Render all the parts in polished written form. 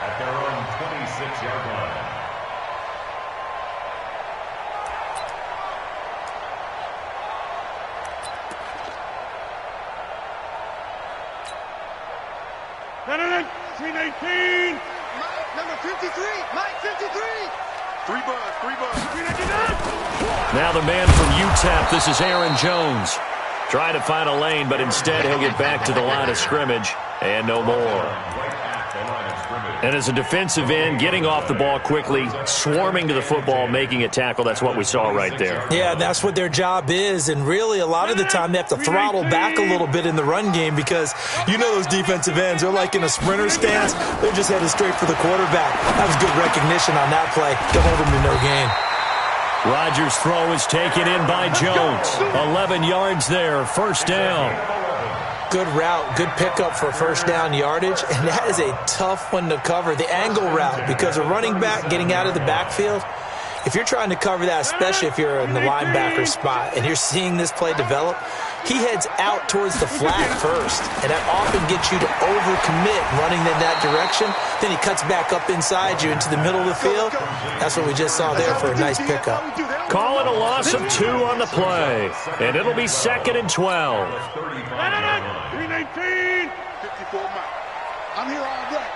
at their own 26-yard line. Between 18. Mike, number 53. Mike, 53. Three bucks. Now the man from UTEP, this is Aaron Jones. Trying to find a lane, but instead he'll get back to the line of scrimmage and no more. And as a defensive end, getting off the ball quickly, swarming to the football, making a tackle, that's what we saw right there. Yeah, that's what their job is, and really a lot of the time they have to throttle back a little bit in the run game because you know those defensive ends, they're like in a sprinter stance. They're just headed straight for the quarterback. That was good recognition on that play to hold him to no gain. Rodgers' throw is taken in by Jones. 11 yards there, first down. Good route, good pickup for first down yardage, and that is a tough one to cover, the angle route, because a running back getting out of the backfield, if you're trying to cover that, especially if you're in the linebacker spot and you're seeing this play develop, he heads out towards the flat first, and that often gets you to overcommit running in that direction. Then he cuts back up inside you into the middle of the field. That's what we just saw there for a nice pickup. Call it a loss of 2 on the play, and it'll be 2nd and 12. 319. 54 Mike. I'm here all day.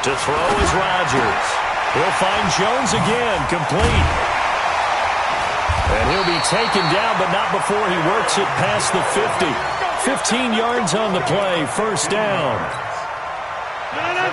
To throw is Rodgers. He'll find Jones again, complete. And he'll be taken down, but not before he works it past the 50. 15 yards on the play, first down.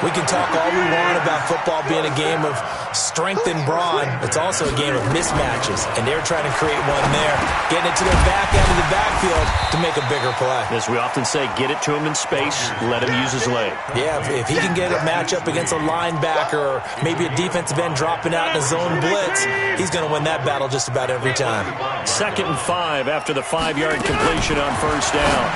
We can talk all we want about football being a game of strength and brawn. It's also a game of mismatches, and they're trying to create one there, getting it to their back end of the backfield to make a bigger play. As we often say, get it to him in space, let him use his leg. Yeah, if he can get a matchup against a linebacker or maybe a defensive end dropping out in a zone blitz, he's going to win that battle just about every time. 2nd and 5 after the 5-yard completion on first down.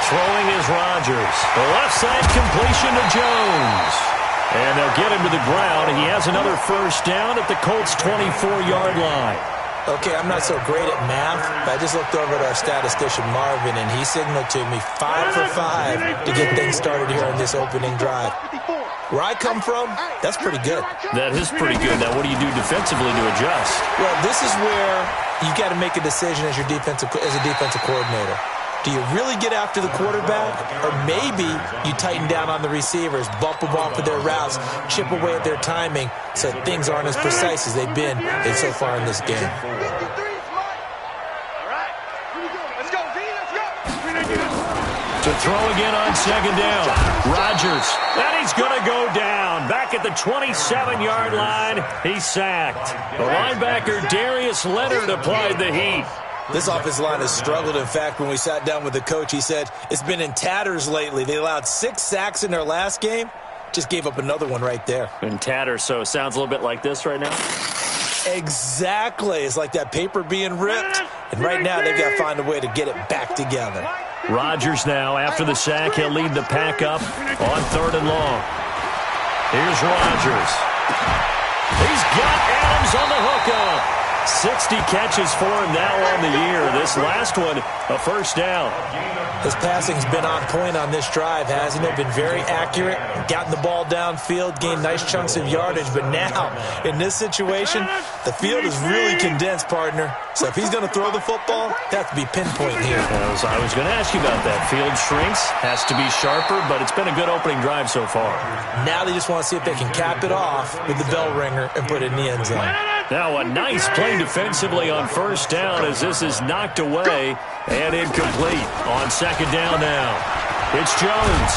Throwing is Rodgers. The left side completion to Jones. And they'll get him to the ground. He has another first down at the Colts' 24-yard line. Okay, I'm not so great at math, but I just looked over at our statistician, Marvin, and he signaled to me 5 for 5 to get things started here on this opening drive. Where I come from, that's pretty good. That is pretty good. Now, what do you do defensively to adjust? Well, this is where you got to make a decision as a defensive coordinator. Do you really get after the quarterback, or maybe you tighten down on the receivers, bump them off of their routes, chip away at their timing so things aren't as precise as they've been so far in this game? To throw again on 2nd down. Rodgers, and he's going to go down. Back at the 27-yard line, he's sacked. The linebacker, Darius Leonard, applied the heat. This offensive line has struggled. In fact, when we sat down with the coach, he said it's been in tatters lately. They allowed 6 sacks in their last game. Just gave up another one right there. In tatters, so it sounds a little bit like this right now? Exactly. It's like that paper being ripped. And right now, they've got to find a way to get it back together. Rodgers now, after the sack, he'll lead the pack up on 3rd and long. Here's Rodgers. He's got Adams on the hookup. 60 catches for him now on the year. This last one, a first down. His passing's been on point on this drive, hasn't it? Been very accurate, gotten the ball downfield, gained nice chunks of yardage. But now, in this situation, the field is really condensed, partner. So if he's going to throw the football, that has to be pinpoint here. I was going to ask you about that. Field shrinks, has to be sharper, but it's been a good opening drive so far. Now they just want to see if they can cap it off with the bell ringer and put it in the end zone. Now a nice play defensively on first down as this is knocked away and incomplete on 2nd down now. It's Jones.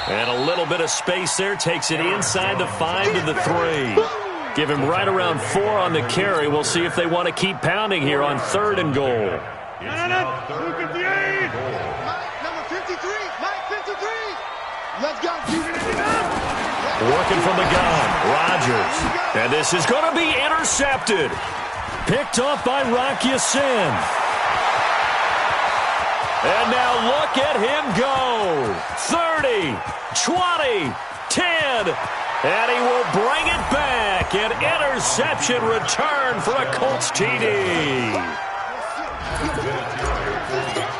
And a little bit of space there, takes it inside the 5 to the 3. Give him right around 4 on the carry. We'll see if they want to keep pounding here on 3rd and goal. Mike, number 53. Mike, 53. Let's go. Working from the gun, Rodgers. And this is going to be intercepted. Picked off by Rock Ya-Sin. And now look at him go. 30, 20, 10. And he will bring it back. An interception return for a Colts TD.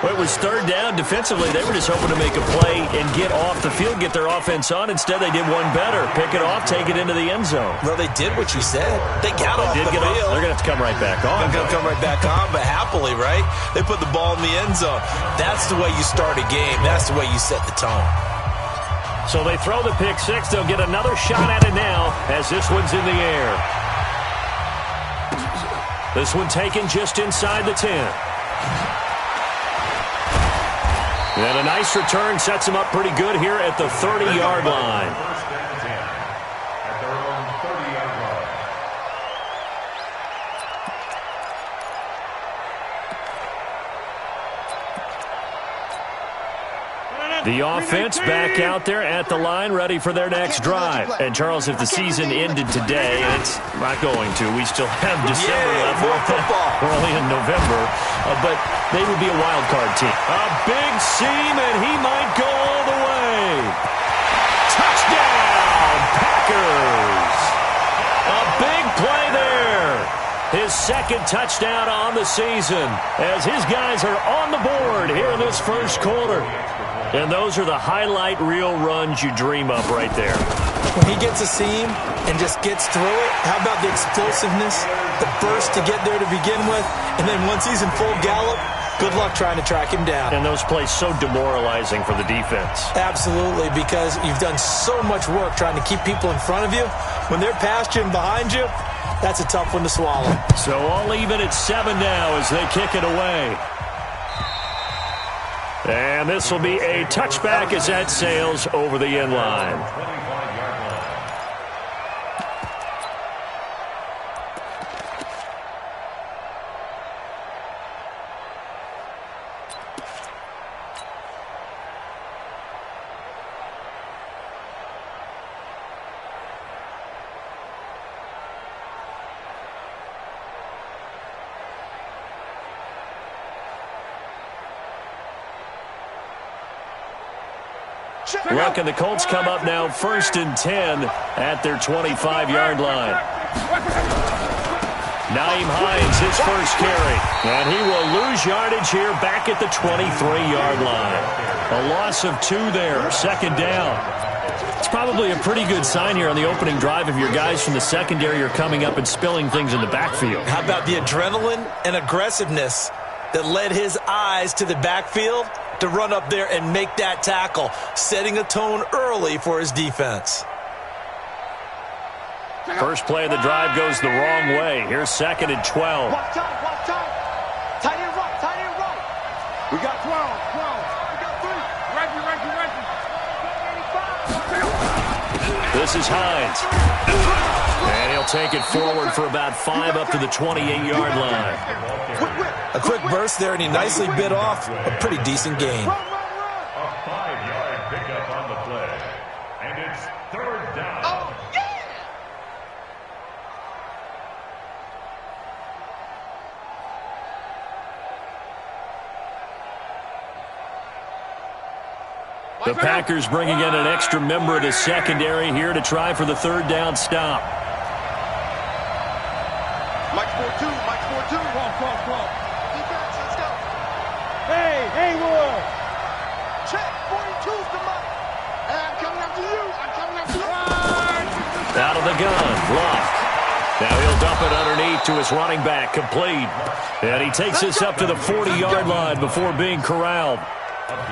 Well, it was third down. Defensively, they were just hoping to make a play and get off the field, get their offense on. Instead, they did one better. Pick it off, take it into the end zone. Well, they did what you said. They got off the field. They're going to have to come right back on. They're going to come right back on, but happily, right? They put the ball in the end zone. That's the way you start a game. That's the way you set the tone. So they throw the pick six. They'll get another shot at it now as this one's in the air. This one taken just inside the 10. And a nice return sets him up pretty good here at the 30-yard line. First and 10 at their own 30-yard line. The offense back out there at the line, ready for their next drive. And, Charles, if the season ended today, and it's not going to, we still have December left. More football. We're only in November, but they would be a wild card team. A big seam, and he might go all the way. Touchdown, Packers! A big play there. His second touchdown on the season as his guys are on the board here in this first quarter. And those are the highlight reel runs you dream of right there. When he gets a seam and just gets through it, how about the explosiveness, the burst to get there to begin with, and then once he's in full gallop, good luck trying to track him down. And those plays so demoralizing for the defense. Absolutely, because you've done so much work trying to keep people in front of you. When they're past you and behind you, that's a tough one to swallow. So all even at 7 now as they kick it away. And this will be a touchback as that sails over the end line. 25-yard line. Look, and the Colts come up now first and 10 at their 25-yard line. Nyheim Hines, his first carry. And he will lose yardage here back at the 23-yard line. A loss of 2 there, second down. It's probably a pretty good sign here on the opening drive if your guys from the secondary are coming up and spilling things in the backfield. How about the adrenaline and aggressiveness that led his eyes to the backfield to run up there and make that tackle, setting a tone early for his defense. First play of the drive goes the wrong way. Here's second and 12. Watch time. Tight end right. We got 12. We got 3. Reggie. This is Hines. And he'll take it forward for about 5 up to the 28-yard line. A quick burst there, and he nicely bit off a pretty decent gain. A 5-yard pickup on the play. And it's third down. Oh, yeah! The Packers bringing in an extra member of the secondary here to try for the third down stop. Mike 4-2. Call. Defense, let's go. Hey, Haywood. Check. 42's the mark. I'm coming after you. Out of the gun, blocked. Now he'll dump it underneath to his running back, complete. And he takes this up to the 40-yard line before being corralled.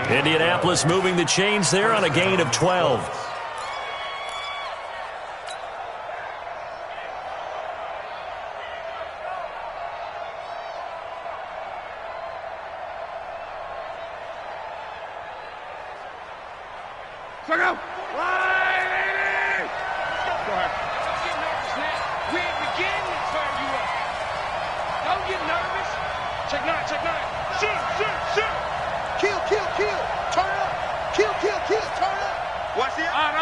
Indianapolis moving the chains there on a gain of 12. Check out. Check nine. Shoot. Kill. Turn up. Kill. Turn up. Watch it. On.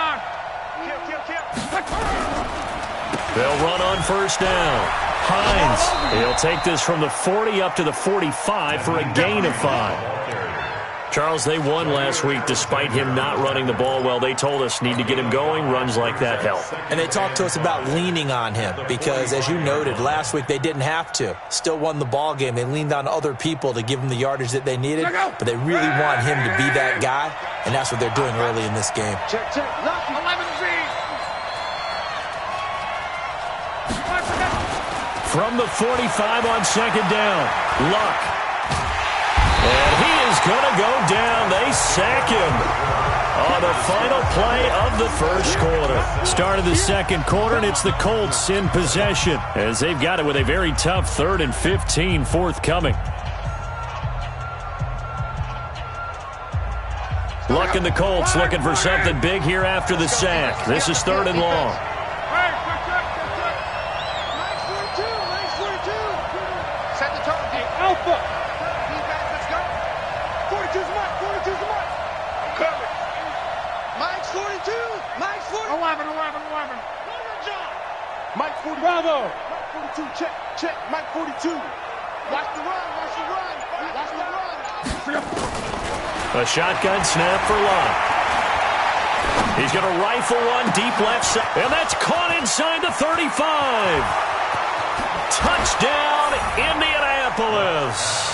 Kill. They'll run on first down. Hines, he'll take this from the 40 up to the 45 for a gain of 5. Charles, they won last week despite him not running the ball well. They told us need to get him going. Runs like that help. And they talked to us about leaning on him because, as you noted, last week they didn't have to. Still won the ball game. They leaned on other people to give them the yardage that they needed, but they really want him to be that guy, and that's what they're doing early in this game. Check, check. 11Z. From the 45 on second down, Luck. And he is going to go down. They sack him on the final play of the first quarter. Start of the second quarter, and it's the Colts in possession as they've got it with a very tough 3rd and 15 forthcoming. Luck and the Colts looking for something big here after the sack. This is 3rd and long. Alpha. Let's go. 42's Mike. 42's Mike. Cover. Mike's 42. Mike's 40. 11. Mike 40. Bravo. Mike 42. Check. Check. Mike 42. Watch the run. Watch the run. Watch the run. A shotgun snap for Luck. He's going to rifle one deep left side. And that's caught inside the 35. Touchdown, Indianapolis.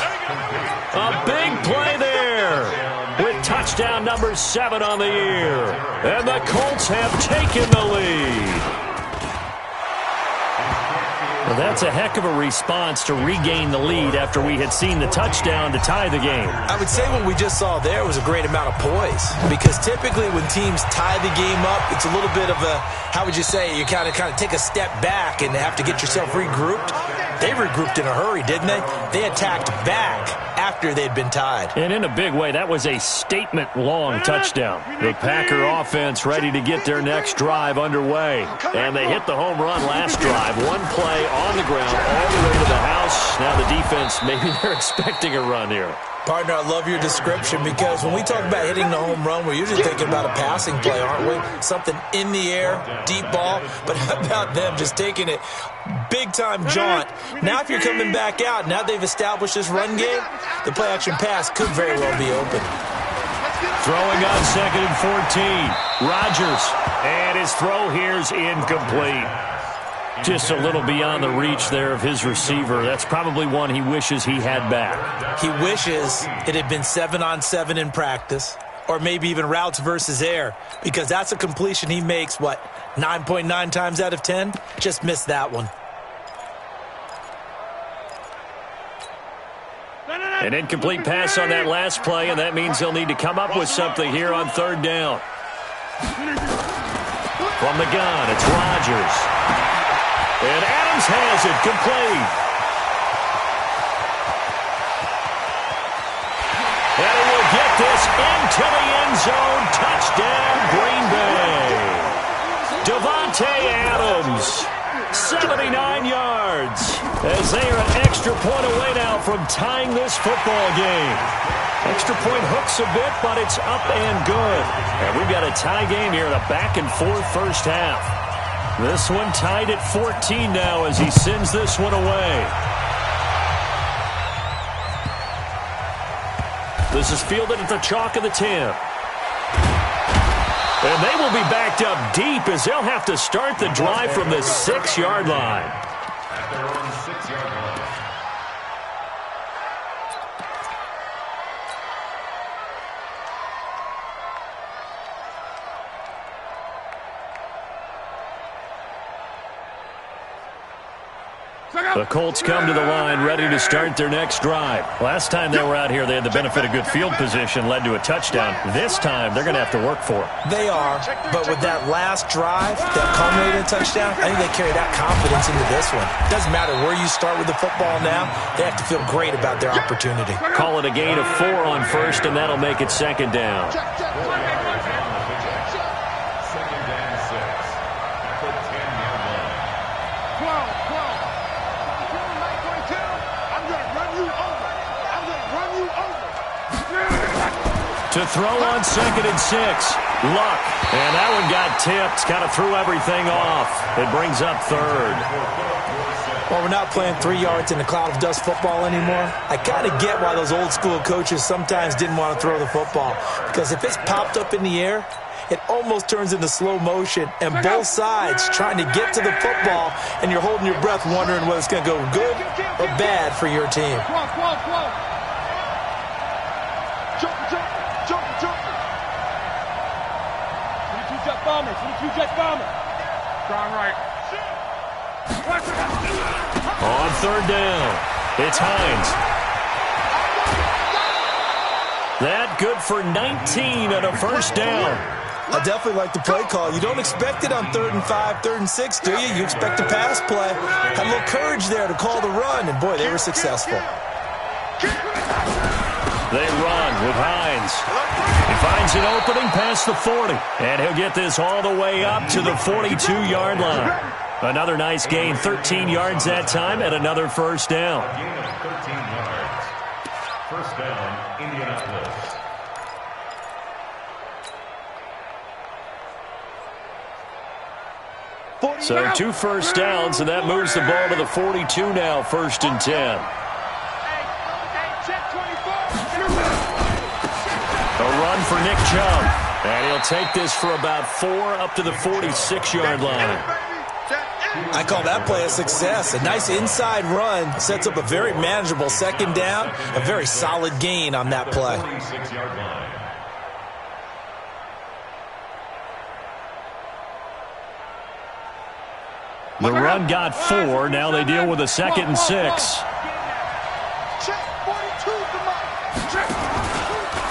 A big play there with touchdown number 7 on the year. And the Colts have taken the lead. Well, that's a heck of a response to regain the lead after we had seen the touchdown to tie the game. I would say what we just saw there was a great amount of poise, because typically when teams tie the game up, it's a little bit of a, how would you say, you kind of take a step back and have to get yourself regrouped. They regrouped in a hurry, didn't they? They attacked back after they'd been tied. And in a big way, that was a statement-long touchdown. The Packer offense ready to get their next drive underway. And they hit the home run last drive. One play on the ground all the way to the house. Now the defense, maybe they're expecting a run here. Partner, I love your description, because when we talk about hitting the home run, we're usually thinking about a passing play, aren't we? Something in the air, deep ball. But how about them just taking it big-time jaunt? Now if you're coming back out, now they've established this run game, the play-action pass could very well be open. Throwing on 2nd and 14. Rodgers. And his throw here's incomplete. Just a little beyond the reach there of his receiver. That's probably one he wishes he had back. He wishes it had been 7-on-7 in practice, or maybe even routes versus air, because that's a completion he makes, 9.9 times out of 10? Just missed that one. An incomplete pass on that last play, and that means they'll need to come up with something here on 3rd down. From the gun, it's Rodgers. And Adams has it complete. And he will get this into the end zone. Touchdown, Green Bay. Davante Adams, 79 yards, as they are an extra point away now from tying this football game. Extra point hooks a bit, but it's up and good. And we've got a tie game here in a back-and-forth first half. This one tied at 14 now as he sends this one away. This is fielded at the chalk of the 10. And they will be backed up deep as they'll have to start the drive from the 6-yard line. The Colts come to the line ready to start their next drive. Last time they were out here, they had the benefit of good field position, led to a touchdown. This time, they're going to have to work for it. They are, but with that last drive that culminated in a touchdown, I think they carry that confidence into this one. Doesn't matter where you start with the football now, they have to feel great about their opportunity. Call it a gain of 4 on first, and that'll make it 2nd down. To throw on 2nd and 6. Luck. And that one got tipped. Kind of threw everything off. It brings up 3rd. Well, we're not playing 3 yards in a cloud of dust football anymore. I kind of get why those old school coaches sometimes didn't want to throw the football. Because if it's popped up in the air, it almost turns into slow motion, and both sides trying to get to the football, and you're holding your breath wondering whether it's going to go good or bad for your team. Bomber, 22 Jets bomber. Strong right. On third down, it's Hines. That good for 19 on a first down. I definitely like the play call. You don't expect it on 3rd and 5, 3rd and 6, do you? You expect a pass play. Had a little courage there to call the run, and boy, they were successful. They run with Hines. He finds an opening past the 40, and he'll get this all the way up to the 42-yard line. Another nice gain, 13 yards that time, and another first down. A gain of 13 yards. First down, Indianapolis. So 2 first downs, and that moves the ball to the 42 now, 1st and 10. A run for Nick Chubb, and he'll take this for about 4 up to the 46-yard line. I call that play a success. A nice inside run sets up a very manageable 2nd down, a very solid gain on that play. 46-yard line. The run got 4. Now they deal with a 2nd and 6.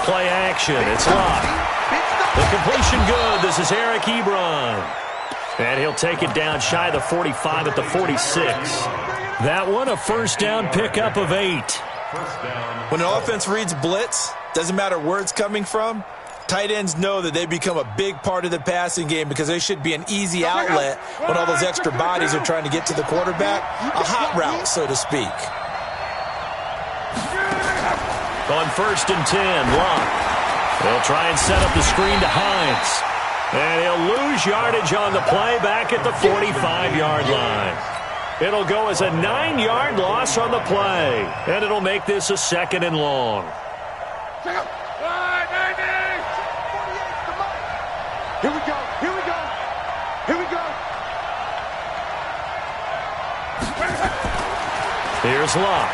Play action. It's Locke. The completion good. This is Eric Ebron. And he'll take it down shy of the 45 at the 46. That one a first down pickup of 8. When an offense reads blitz, doesn't matter where it's coming from, tight ends know that they become a big part of the passing game because they should be an easy outlet when all those extra bodies are trying to get to the quarterback. A hot route, so to speak. On 1st and 10, Locke. They'll try and set up the screen to Hines. And he'll lose yardage on the play back at the 45-yard line. It'll go as a 9-yard loss on the play. And it'll make this a 2nd and long. Here we go. Here we go. Here we go. Here's Locke.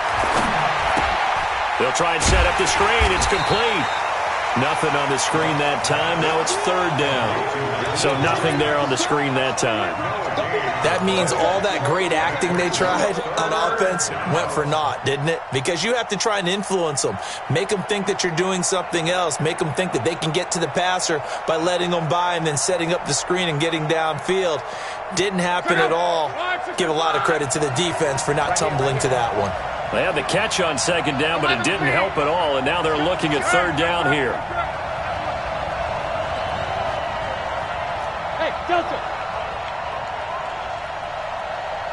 They'll try and set up the screen. It's complete. Nothing on the screen that time. Now it's 3rd down. So nothing there on the screen that time. That means all that great acting they tried on offense went for naught, didn't it? Because you have to try and influence them. Make them think that you're doing something else. Make them think that they can get to the passer by letting them by and then setting up the screen and getting downfield. Didn't happen at all. Give a lot of credit to the defense for not tumbling to that one. They had the catch on 2nd down, but it didn't help at all, and now they're looking at 3rd down here. Hey, Delta.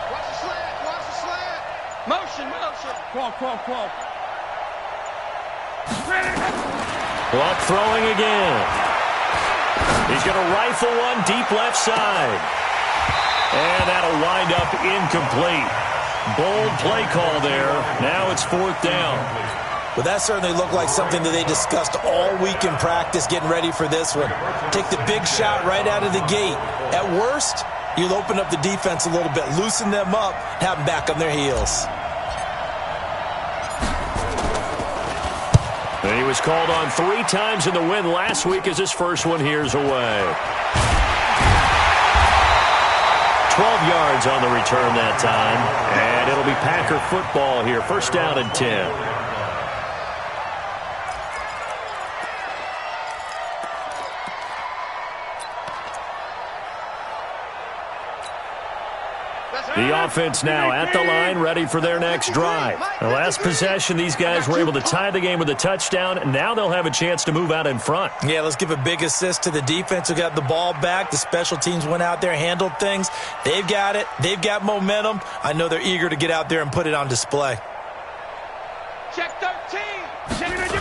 Watch the slant. Watch the slant. Motion. Call. Clock throwing again. He's going to rifle one deep left side. And that'll wind up incomplete. Bold play call there. Now it's 4th down. Well, that certainly looked like something that they discussed all week in practice, getting ready for this one. Take the big shot right out of the gate. At worst, you'll open up the defense a little bit, loosen them up, have them back on their heels. And he was called on 3 times in the win last week as his first one here's away. 12 yards on the return that time. And it'll be Packer football here. 1st down and 10. The offense now at the line, ready for their next drive. The last possession, these guys were able to tie the game with a touchdown, and now they'll have a chance to move out in front. Yeah, let's give a big assist to the defense who got the ball back. The special teams went out there, handled things. They've got it. They've got momentum. I know they're eager to get out there and put it on display. Check 13. Check it.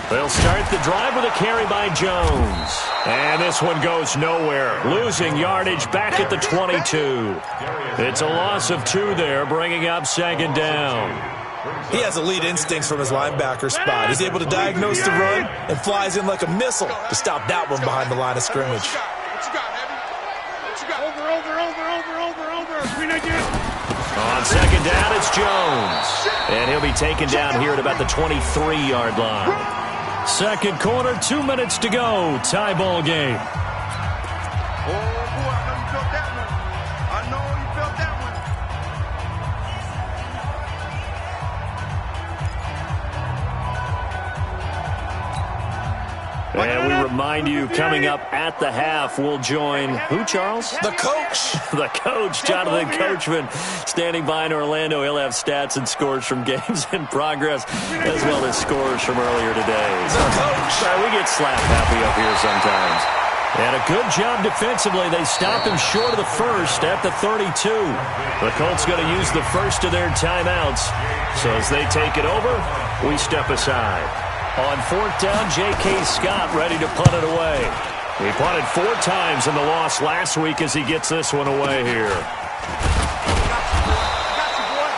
They'll start the drive with a carry by Jones. And this one goes nowhere. Losing yardage back at the 22. It's a loss of 2 there, bringing up second down. He has elite instincts from his linebacker spot. He's able to diagnose the run and flies in like a missile to stop that one behind the line of scrimmage. On second down, it's Jones. And he'll be taken down here at about the 23-yard line. Second quarter, 2 minutes to go. Tie ball game. Oh, boy, I know you felt that one. I know you felt that one. And we remind you, coming up at the half, we'll join who, Charles? The coach. The coach, Jonathan Coachman, standing by in Orlando. He'll have stats and scores from games in progress, as well as scores from earlier today. The coach. Sorry, we get slap happy up here sometimes. And a good job defensively. They stopped him short of the first at the 32. The Colts going to use the first of their timeouts. So as they take it over, we step aside. On fourth down, J.K. Scott ready to punt it away. He punted 4 times in the loss last week as he gets this one away here.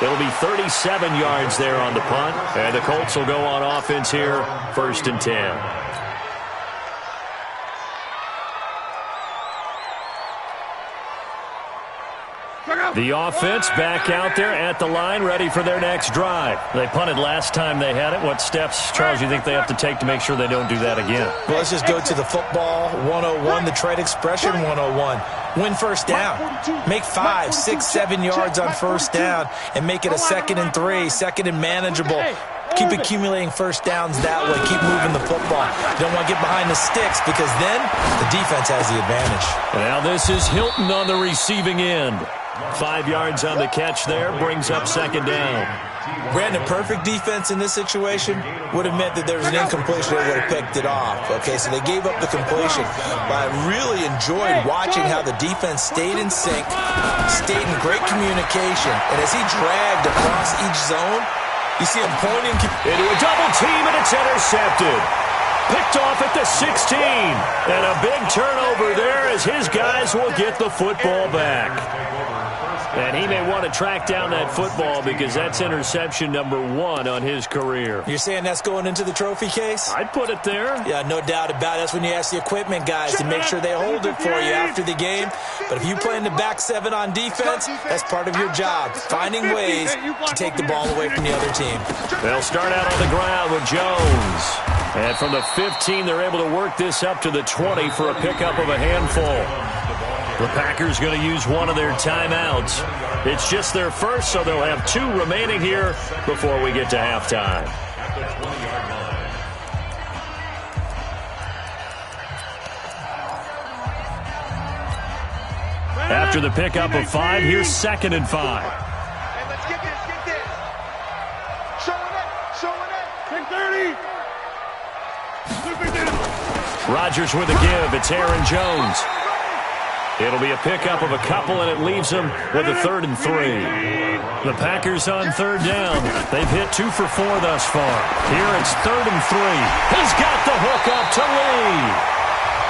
It'll be 37 yards there on the punt, and the Colts will go on offense here, 1st and 10. The offense back out there at the line, ready for their next drive. They punted last time they had it. What steps, Charles, do you think they have to take to make sure they don't do that again? Well, let's just go to the football 101, the trade expression 101. Win first down. Make 5, 6, 7 yards on first down and make it a 2nd and 3, 2nd and manageable. Keep accumulating first downs that way. Keep moving the football. You don't want to get behind the sticks because then the defense has the advantage. Now this is Hilton on the receiving end. 5 yards on the catch there, brings up second down. Brandon, perfect defense in this situation would have meant that there was an incompletion. They would have picked it off. Okay, so they gave up the completion. But I really enjoyed watching how the defense stayed in sync, stayed in great communication. And as he dragged across each zone, you see him pointing into a double team, and it's intercepted. Picked off at the 16. And a big turnover there as his guys will get the football back. And he may want to track down that football because that's interception number 1 on his career. You're saying that's going into the trophy case? I'd put it there. Yeah, no doubt about it. That's when you ask the equipment guys to make sure they hold it for you after the game. But if you play in the back 7 on defense, that's part of your job, finding ways to take the ball away from the other team. They'll start out on the ground with Jones. And from the 15, they're able to work this up to the 20 for a pickup of a handful. The Packers going to use one of their timeouts. It's just their first, so they'll have 2 remaining here before we get to halftime. After the pickup of 5, here's 2nd and 5. Hey, let's get this. Showing it. 10-30. Rodgers with a give. It's Aaron Jones. It'll be a pickup of a couple, and it leaves them with a 3rd and 3. The Packers on 3rd down. They've hit 2 for 4 thus far. Here it's 3rd and 3. He's got the hook up to Lee.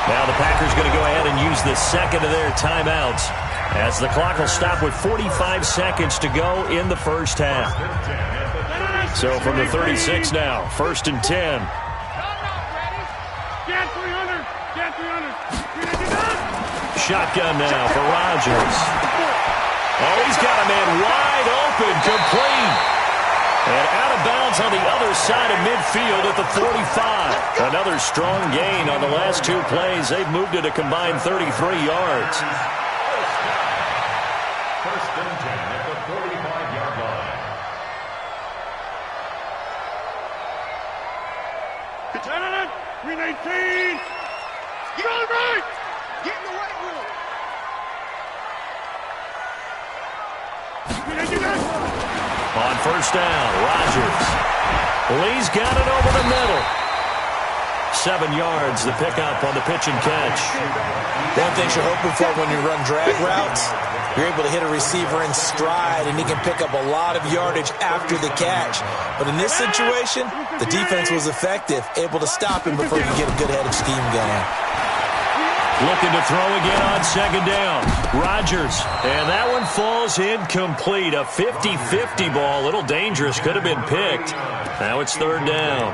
Now the Packers going to go ahead and use the 2nd of their timeouts as the clock will stop with 45 seconds to go in the first half. So from the 36 now, 1st and 10. Shotgun now for Rodgers. Oh, he's got a man wide open, complete. And out of bounds on the other side of midfield at the 45. Another strong gain on the last 2 plays. They've moved it a combined 33 yards. 1st and 10 at the 45-yard line. Green 18. Get on right. Get in the right room. On 1st down, Rodgers. Lee's got it over the middle. 7 yards, the pickup on the pitch and catch. One thing you're hoping for when you run drag routes, you're able to hit a receiver in stride, and he can pick up a lot of yardage after the catch. But in this situation, the defense was effective, able to stop him before you get a good head of steam going. Looking to throw again on 2nd down. Rodgers, and that one falls incomplete. A 50-50 ball, a little dangerous, could have been picked. Now it's 3rd down.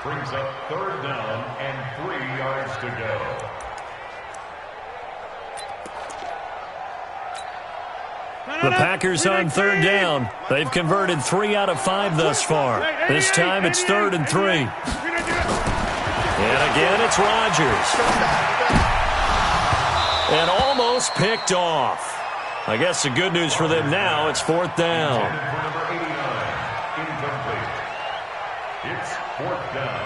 Brings up 3rd down and 3 yards to go. The Packers on 3rd down. They've converted 3 out of 5 thus far. This time it's 3rd and 3. And again, it's Rodgers. And almost picked off. I guess the good news for them now, it's 4th down. Number 89, incomplete. It's 4th down.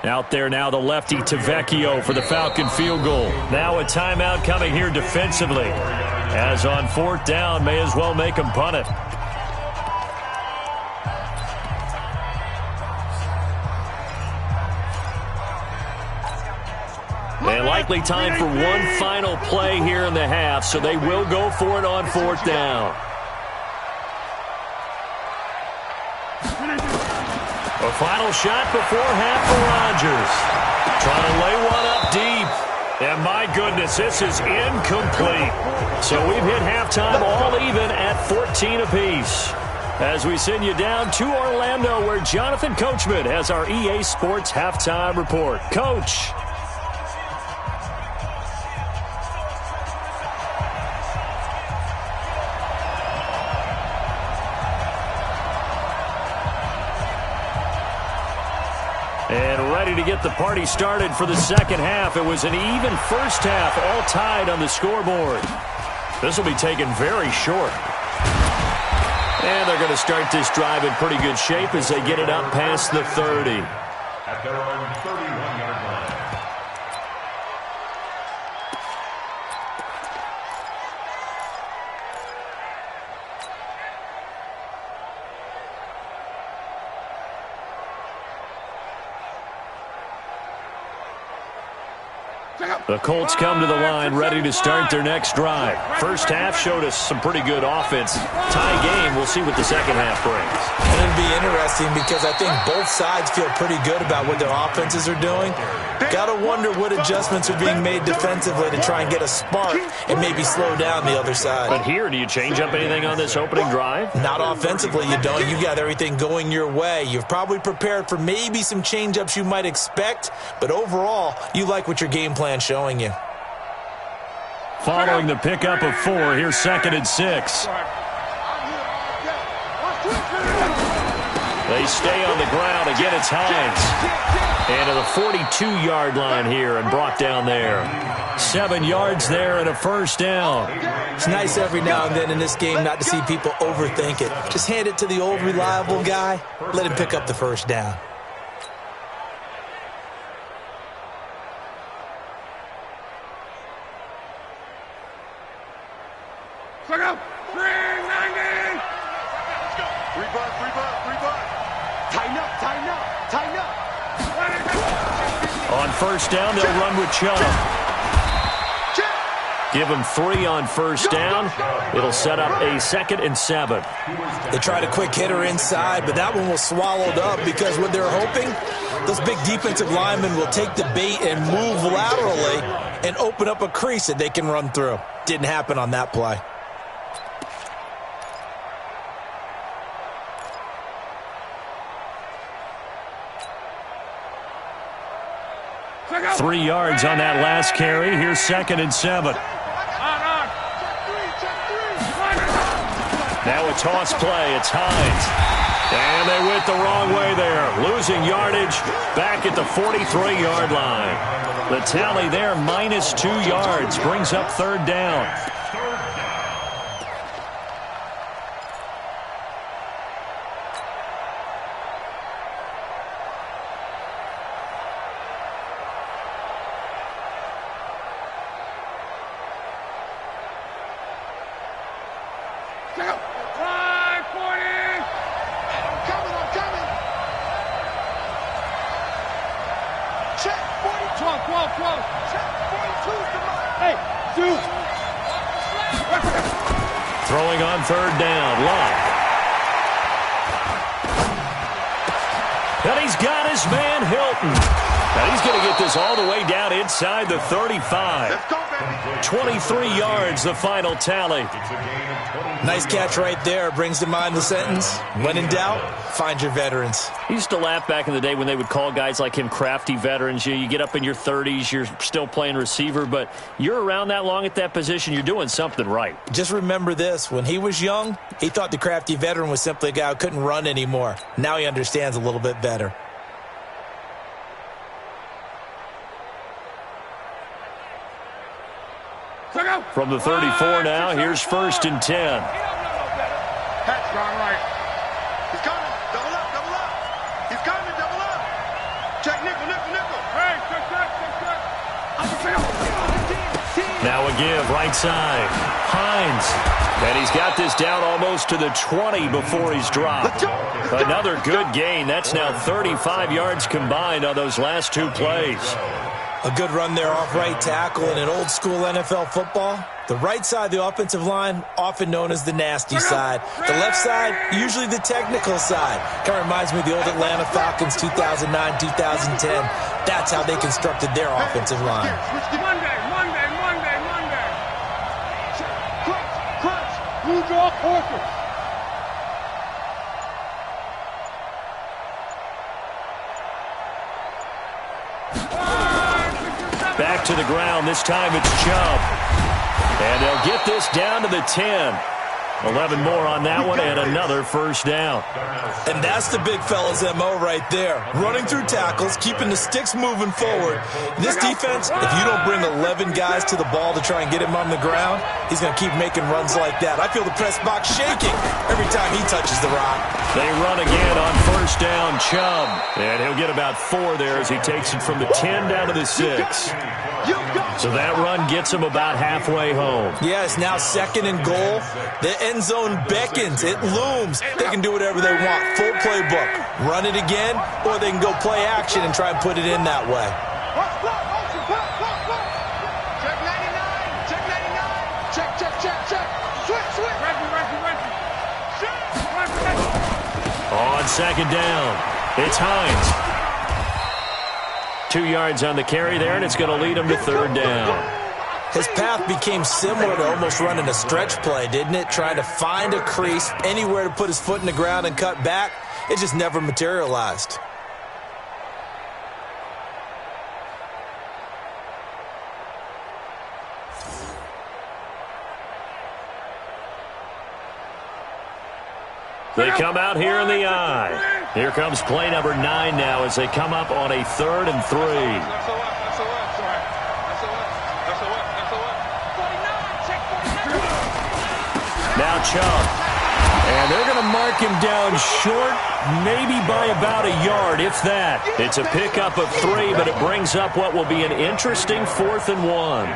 Out there now, the lefty Tavecchio for the Falcon field goal. Now a timeout coming here defensively. As on 4th down, may as well make him punt it. And likely time for one final play here in the half, so they will go for it on 4th down. A final shot before half for Rodgers. Trying to lay one up deep. And my goodness, this is incomplete. So we've hit halftime all even at 14 apiece. As we send you down to Orlando, where Jonathan Coachman has our EA Sports halftime report. Coach. And ready to get the party started for the second half. It was an even first half, all tied on the scoreboard. This will be taken very short. And they're going to start this drive in pretty good shape as they get it up past the 30. At their own 31-yard line. The Colts come to the line ready to start their next drive. First half showed us some pretty good offense. Tie game, we'll see what the second half brings. And it'll be interesting because I think both sides feel pretty good about what their offenses are doing. Got to wonder what adjustments are being made defensively to try and get a spark and maybe slow down the other side. But here, do you change up anything on this opening drive? Not offensively, you don't. You got everything going your way. You've probably prepared for maybe some change-ups you might expect, but overall, you like what your game plan's showing you. Following the pickup of 4, here's 2nd and 6. They stay on the ground. Again, it's Hines. And to the 42-yard line here and brought down there. 7 yards there and a first down. It's nice every now and then in this game not to see people overthink it. Just hand it to the old reliable guy. Let him pick up the first down. Check out. 390. Rebutt. Tighten up. On first down, they'll run with Chubb. Give him 3 on first down. It'll set up a 2nd and 7. They tried a quick hitter inside, but that one was swallowed up because what they're hoping, those big defensive linemen will take the bait and move laterally and open up a crease that they can run through. Didn't happen on that play. Three yards on that last carry. Here's 2nd and 7. Now a toss play. It's Hines. And they went the wrong way there. Losing yardage back at the 43-yard line. The tally there, -2 yards. Brings up 3rd down. Line 40. I'm coming. Check 40. 12. Check 42's the mark. Hey, dude. Throwing on third down. Locke. And he's got his man Hilton. Now he's going to get this all the way down inside the 35. Let's go, baby. 23 yards, the final tally. Nice catch right there. Brings to mind the sentence, when in doubt, find your veterans. I used to laugh back in the day when they would call guys like him crafty veterans. You get up in your 30s, you're still playing receiver, but you're around that long at that position, you're doing something right. Just remember this. When he was young, he thought the crafty veteran was simply a guy who couldn't run anymore. Now he understands a little bit better. From the 34 now, here's 1st and 10. Pat's gone right. He's coming. Double up. He's coming. Double up. Check nickel. Hey, check. Now a give, right side. Hines. And he's got this down almost to the 20 before he's dropped. Another good gain. That's now 35 yards combined on those last two plays. A good run there off right tackle in an old school NFL football. The right side of the offensive line, often known as the nasty side. The left side, usually the technical side. Kind of reminds me of the old Atlanta Falcons 2009, 2010. That's how they constructed their offensive line. Monday. Crunch. Blue draw, Parker. Back to the ground. This time it's Chubb. And they'll get this down to the 10. 11 more on that one and another first down. And that's the big fella's MO right there. Running through tackles, keeping the sticks moving forward. This defense, if you don't bring 11 guys to the ball to try and get him on the ground, he's going to keep making runs like that. I feel the press box shaking every time he touches the rock. They run again on first down, Chubb. And he'll get about 4 there as he takes it from the 10 down to the 6. So that run gets him about halfway home. Yeah, it's now 2nd and goal. The end zone beckons. It looms. They can do whatever they want. Full playbook. Run it again, or they can go play action and try and put it in that way. Check. Switch. On second down, it's Hines. 2 yards on the carry there, and it's going to lead him to third down. His path became similar to almost running a stretch play, didn't it? Trying to find a crease, anywhere to put his foot in the ground and cut back. It just never materialized. They come out here in the eye. Here comes play number 9 now as they come up on a 3rd and 3. Now Chubb. And they're going to mark him down short, maybe by about a yard, if that. It's a pickup of 3, but it brings up what will be an interesting 4th and 1.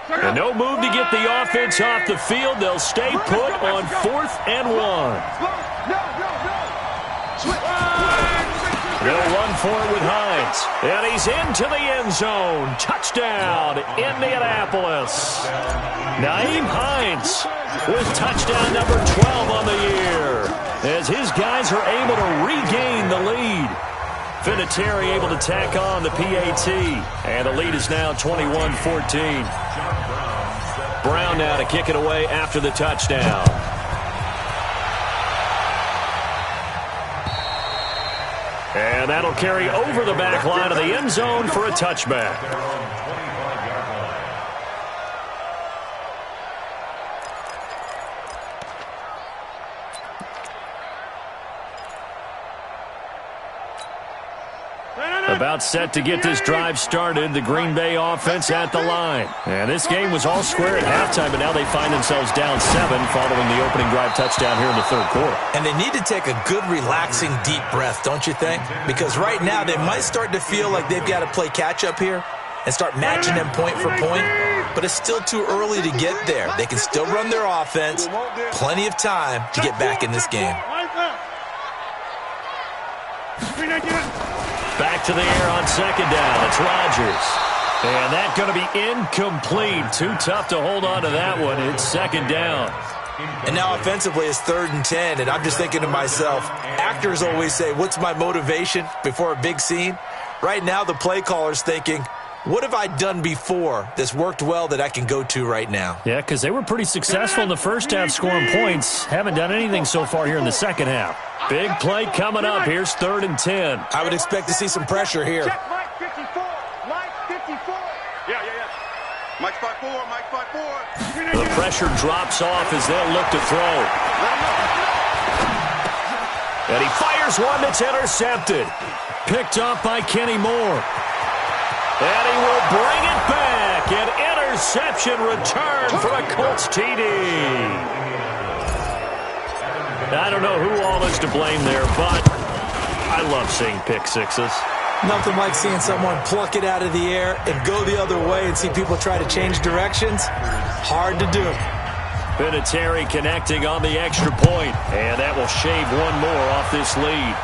And no move to get the offense off the field. They'll stay put on 4th and 1. They'll run for it with Hines. And he's into the end zone. Touchdown, Indianapolis. Nyheim Hines with touchdown number 12 on the year, as his guys are able to regain the lead. Vinatieri able to tack on the PAT. And the lead is now 21-14. Brown now to kick it away after the touchdown. And that'll carry over the back line of the end zone for a touchback. About set to get this drive started, the Green Bay offense at the line. And this game was all square at halftime, but now they find themselves down 7 following the opening drive touchdown here in the third quarter. And they need to take a good, relaxing, deep breath, don't you think? Because right now they might start to feel like they've got to play catch-up here and start matching them point for point, but it's still too early to get there. They can still run their offense. Plenty of time to get back in this game. Back to the air on second down. It's Rodgers. And that's going to be incomplete. Too tough to hold on to that one. It's second down. And now offensively it's 3rd and 10, and I'm just thinking to myself, actors always say, what's my motivation before a big scene? Right now the play caller's thinking, what have I done before that's worked well that I can go to right now? Yeah, because they were pretty successful in the first half scoring points. Haven't done anything so far here in the second half. Big play coming up. Here's 3rd and 10. I would expect to see some pressure here. Check Mike 54. Mike 54. Yeah. Mike 54. Mike 54. The pressure drops off as they'll look to throw. And he fires one that's intercepted. Picked up by Kenny Moore. And he will bring it back. An interception return for a Colts TD. I don't know who all is to blame there, but I love seeing pick sixes. Nothing like seeing someone pluck it out of the air and go the other way and see people try to change directions. Hard to do. Vinatieri connecting on the extra point, and that will shave one more off this lead.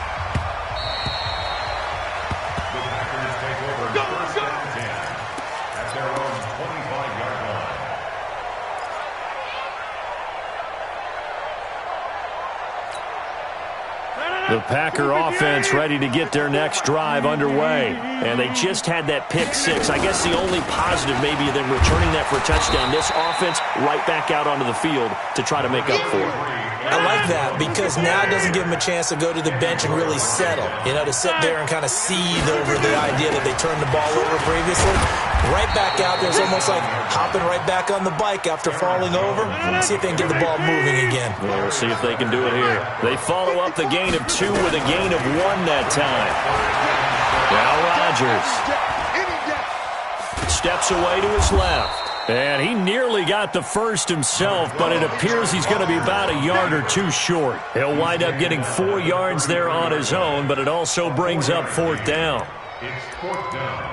The Packer offense ready to get their next drive underway. And they just had that pick six. I guess the only positive maybe them returning that for a touchdown. This offense right back out onto the field to try to make up for it. I like that because now it doesn't give them a chance to go to the bench and really settle. You know, to sit there and kind of seethe over the idea that they turned the ball over previously. Right back out there. It's almost like hopping right back on the bike after falling over. See if they can get the ball moving again. Well, we'll see if they can do it here. They follow up the gain of 2 with a gain of 1 that time. Now Rodgers steps away to his left. And he nearly got the first himself, but it appears he's going to be about a yard or 2 short. He'll wind up getting 4 yards there on his own, but it also brings up 4th down. It's 4th down.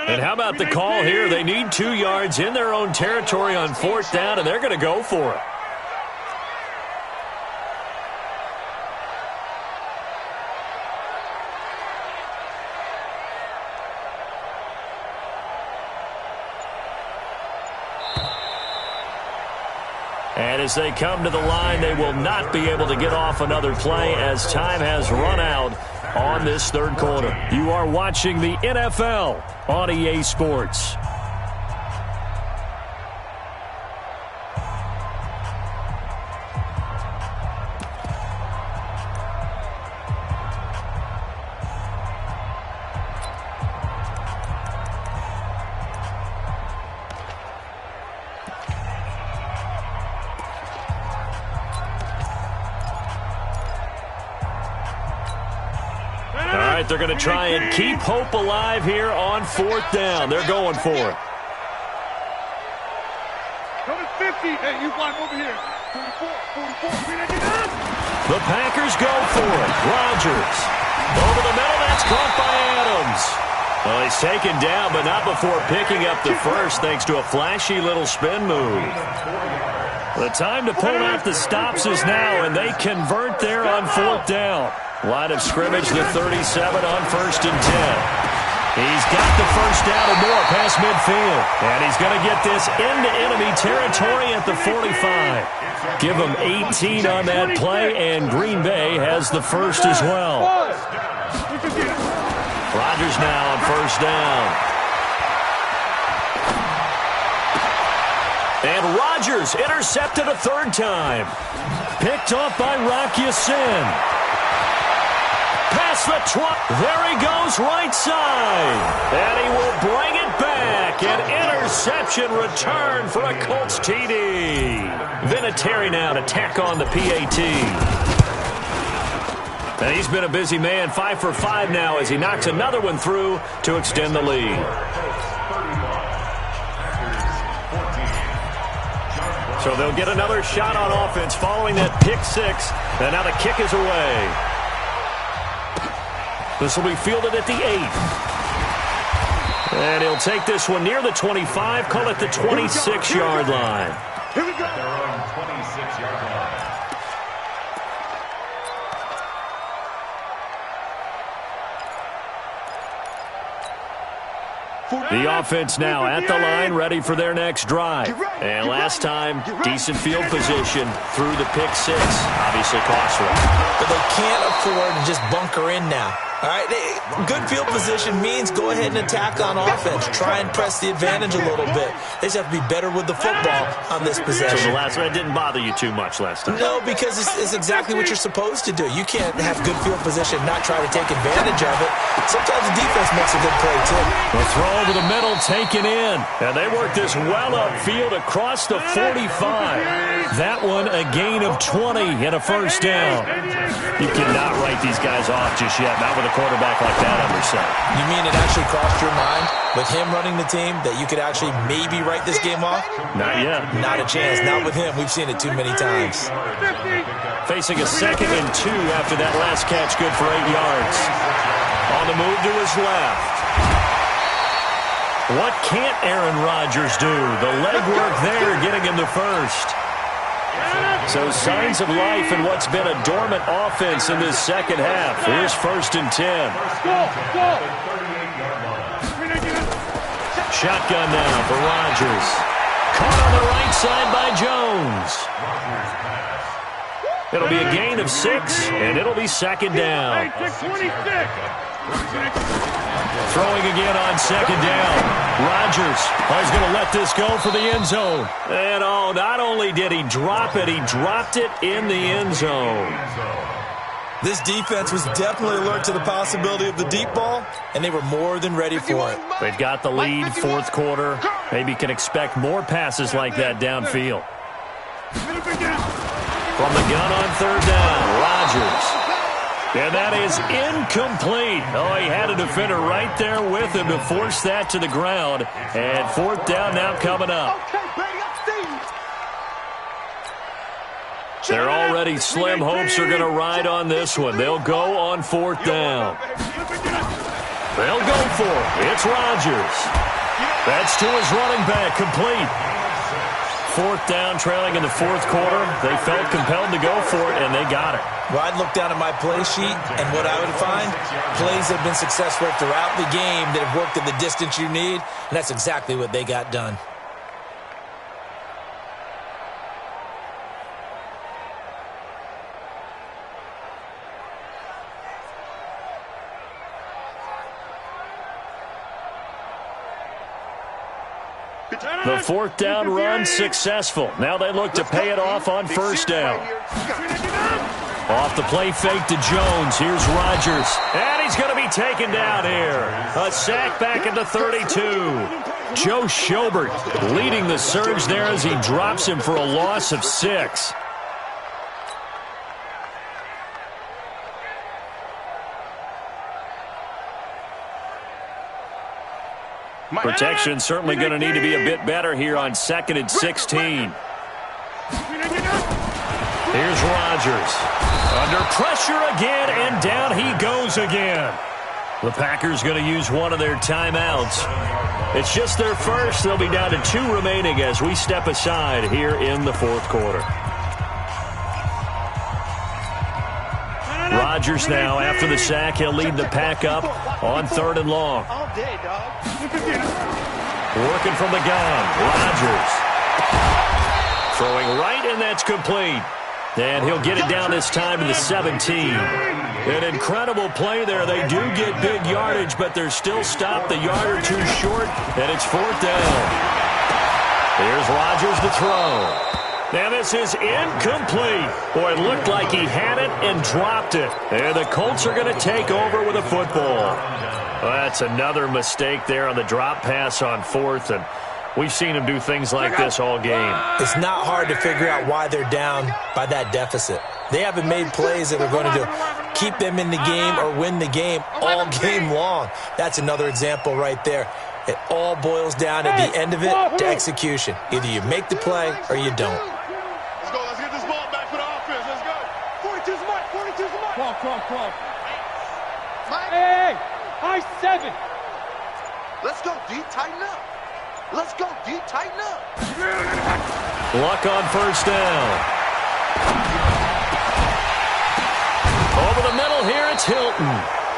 And how about the call here? They need 2 yards in their own territory on 4th down, and they're going to go for it. And as they come to the line, they will not be able to get off another play as time has run out on this 3rd quarter. You are watching the NFL on EA Sports. They're going to try and keep hope alive here on 4th down. They're going for it. Go to 50. Hey, you blind over here. 44. The Packers go for it. Rodgers. Over the middle. That's caught by Adams. Well, he's taken down, but not before picking up the first thanks to a flashy little spin move. The time to pull out the stops is now, and they convert there on 4th down. Line of scrimmage, the 37 on 1st and 10. He's got the first down and more past midfield. And he's going to get this into enemy territory at the 45. Give him 18 on that play, and Green Bay has the first as well. Rodgers now on 1st down. And Rodgers intercepted a 3rd time. Picked off by Rock Ya-Sin. past the 20. There he goes right side. And he will bring it back. An interception return for a Colts TD. Vinatieri now to tack on the PAT. And he's been a busy man, 5 for 5 now as he knocks another one through to extend the lead. So they'll get another shot on offense following that pick 6. And now the kick is away. This will be fielded at the 8. And he'll take this one near the 25, call it the 26-yard line. Here we go. Their own 26-yard line. The offense now at the line, ready for their next drive. And last time, decent field position through the pick 6. Obviously costly. But they can't afford to just bunker in now. All right, good field position means go ahead and attack on offense. Try and press the advantage a little bit. They just have to be better with the football on this possession. So the last one didn't bother you too much last time? No, because it's exactly what you're supposed to do. You can't have good field position and not try to take advantage of it. Sometimes the defense makes a good play, too. The throw over the middle taken in. And they work this well upfield across the 45. That one a gain of 20 and a first down. You cannot write these guys off just yet, not with a quarterback like that under center. You mean it actually crossed your mind with him running the team that you could actually maybe write this game off? Not yet. Not a chance. Not with him. We've seen it too many times. Facing a 2nd and 2 after that last catch, good for 8 yards. On the move to his left. What can't Aaron Rodgers do? The legwork there getting him the first. So signs of life in what's been a dormant offense in this second half. Here's 1st and 10. Shotgun now for Rodgers. Caught on the right side by Jones. It'll be a gain of 6, and it'll be 2nd down. Throwing again on 2nd down. Rodgers is going to let this go for the end zone. And not only did he drop it, he dropped it in the end zone. This defense was definitely alert to the possibility of the deep ball, and they were more than ready for it. They've got the lead, 4th quarter. Maybe can expect more passes like that downfield. From the gun on 3rd down, Rodgers. And that is incomplete. He had a defender right there with him to force that to the ground. And 4th down now coming up. Their already slim hopes are going to ride on this one. They'll go on 4th down. They'll go for it. It's Rodgers. That's to his running back, complete. 4th down, trailing in the 4th quarter. They felt compelled to go for it, and they got it. Well, I'd look down at my play sheet, and what I would find, plays have been successful throughout the game that have worked at the distance you need, and that's exactly what they got done. The 4th down run successful. Now they look to pay it off on 1st down. Off the play fake to Jones. Here's Rodgers. And he's going to be taken down here. A sack back at the 32. Joe Schobert leading the surge there as he drops him for a loss of 6. Protection certainly going to need to be a bit better here on 2nd and 16. Here's Rodgers. Under pressure again, and down he goes again. The Packers going to use one of their timeouts. It's just their first. They'll be down to 2 remaining as we step aside here in the 4th quarter. Rodgers now, after the sack, he'll lead the pack up on 3rd and long. Working from the gun, Rodgers. Throwing right, and that's complete. And he'll get it down this time to the 17. An incredible play there. They do get big yardage, but they're still stopped a yard or 2 short, and it's 4th down. Here's Rodgers to throw. And this is incomplete. Boy, it looked like he had it and dropped it. And the Colts are going to take over with a football. Well, that's another mistake there on the drop pass on fourth, and we've seen him do things like this all game. It's not hard to figure out why they're down by that deficit. They haven't made plays that are going to keep them in the game or win the game all game long. That's another example right there. It all boils down at the end of it to execution. Either you make the play or you don't. Let's go. Let's get this ball back for the offense. Let's go. 42's the mark. 42's the mark. Come on. Mike. Hey. High 7. Let's go, D. Tighten up. Let's go, D. Tighten up. Luck on first down. Over the middle here, it's Hilton.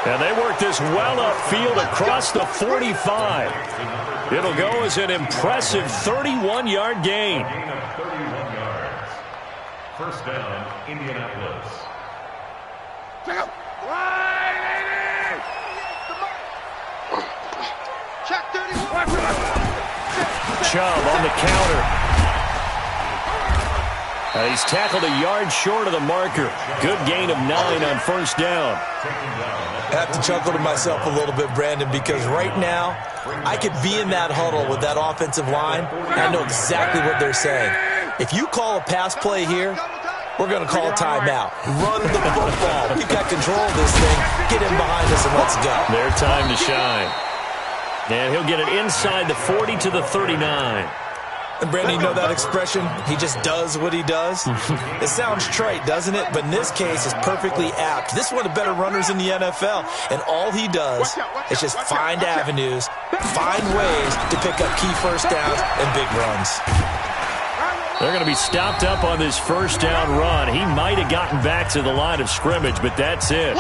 And they work this well upfield across the 45. It'll go as an impressive 31-yard gain. Gain of 31 yards. First down, Indianapolis. Check out. Check 31. Chubb on the counter. He's tackled a yard short of the marker. Good gain of 9 on first down. I have to chuckle to myself a little bit, Brandon, because right now I could be in that huddle with that offensive line, and I know exactly what they're saying. If you call a pass play here, we're going to call a timeout. Run the football. We've got control of this thing. Get him behind us and let's go. Their time to shine. And he'll get it inside the 40 to the 39. And Brandon, you know that expression? He just does what he does? It sounds trite, doesn't it? But in this case, it's perfectly apt. This is one of the better runners in the NFL. And all he does is just find avenues, find ways to pick up key first downs and big runs. They're going to be stopped up on this first down run. He might have gotten back to the line of scrimmage, but that's it.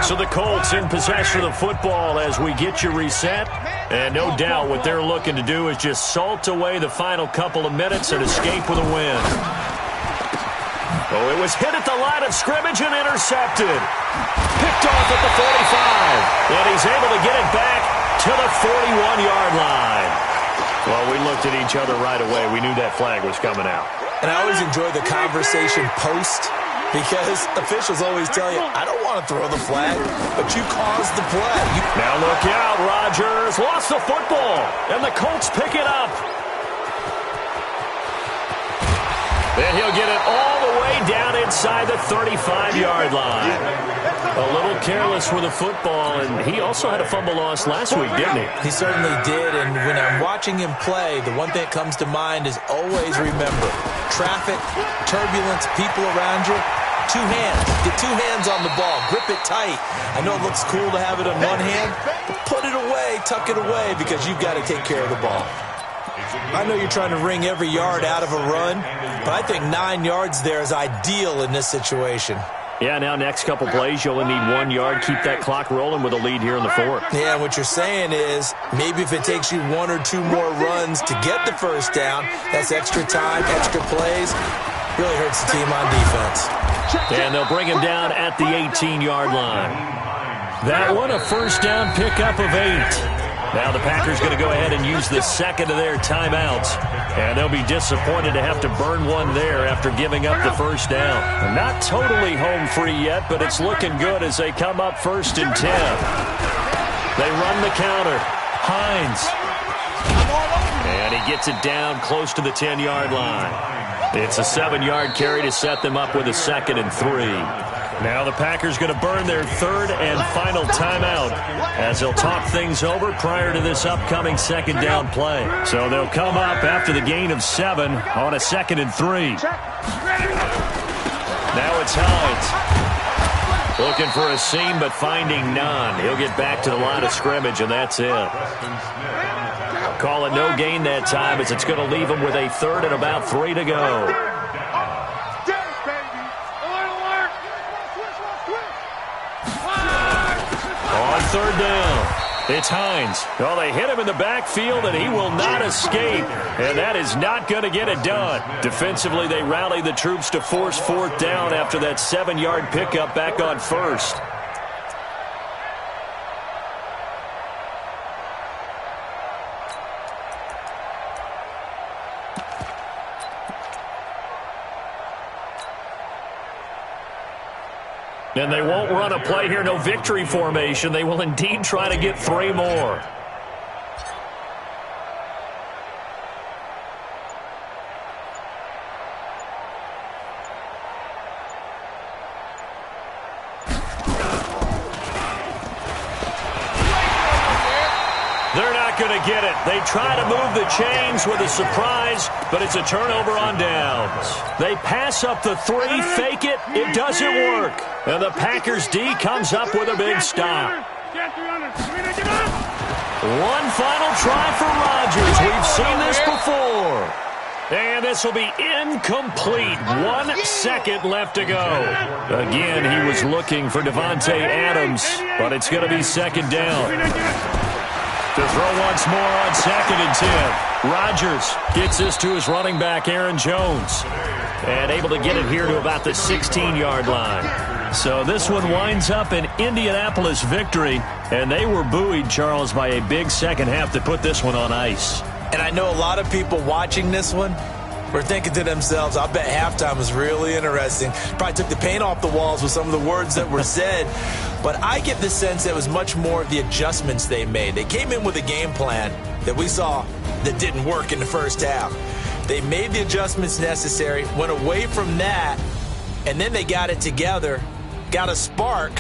So the Colts in possession of the football as we get you reset. And no doubt what they're looking to do is just salt away the final couple of minutes and escape with a win. Oh, it was hit at the line of scrimmage and intercepted. Picked off at the 45. And he's able to get it back to the 41-yard line. Well, we looked at each other right away. We knew that flag was coming out. And I always enjoy the conversation post, because officials always tell you, I don't want to throw the flag, but you caused the play. Now look out, Rodgers lost the football, and the Colts pick it up. Then he'll get it all the way down inside the 35-yard line. A little careless with the football, and he also had a fumble loss last week, didn't he? He certainly did, and when I'm watching him play, the one thing that comes to mind is always remember, traffic, turbulence, people around you, 2 hands. Get 2 hands on the ball. Grip it tight. I know it looks cool to have it in one hand, but put it away, tuck it away, because you've got to take care of the ball. I know you're trying to wring every yard out of a run, but I think 9 yards there is ideal in this situation. Yeah, now next couple plays, you only need 1 yard. Keep that clock rolling with a lead here in the 4th. Yeah, what you're saying is maybe if it takes you 1 or 2 more runs to get the first down, that's extra time, extra plays. Really hurts the team on defense. And they'll bring him down at the 18-yard line. That one, a first down pickup of 8. Now the Packers going to go ahead and use the second of their timeouts. And they'll be disappointed to have to burn one there after giving up the first down. Not totally home free yet, but it's looking good as they come up 1st and 10. They run the counter. Hines. And he gets it down close to the 10-yard line. It's a 7-yard carry to set them up with a 2nd and 3. Now the Packers going to burn their 3rd and final timeout as they'll talk things over prior to this upcoming 2nd down play. So they'll come up after the gain of 7 on a 2nd and 3. Now it's Hines. Looking for a seam but finding none. He'll get back to the line of scrimmage and that's it. Call it no gain that time as it's going to leave him with a 3rd and about 3 to go. On 3rd down, it's Hines. Well, they hit him in the backfield, and he will not escape. And that is not going to get it done. Defensively, they rally the troops to force 4th down after that 7-yard pickup back on 1st. And they won't run a play here, no victory formation. They will indeed try to get 3 more. They're not going to get it. They try to move the chains with a surprise, but it's a turnover on downs. They pass up the 3, fake it. It doesn't work. And the Packers D comes up with a big stop. One final try for Rodgers. We've seen this before. And this will be incomplete. 1 second left to go. Again, he was looking for Davante Adams, but it's going to be second down. To throw once more on 2nd and 10. Rodgers gets this to his running back, Aaron Jones. And able to get it here to about the 16-yard line. So this one winds up an Indianapolis victory. And they were buoyed, Charles, by a big second half to put this one on ice. And I know a lot of people watching this one were thinking to themselves, I bet halftime was really interesting. Probably took the paint off the walls with some of the words that were said. But I get the sense that it was much more of the adjustments they made. They came in with a game plan that we saw that didn't work in the first half. They made the adjustments necessary, went away from that, and then they got it together, got a spark,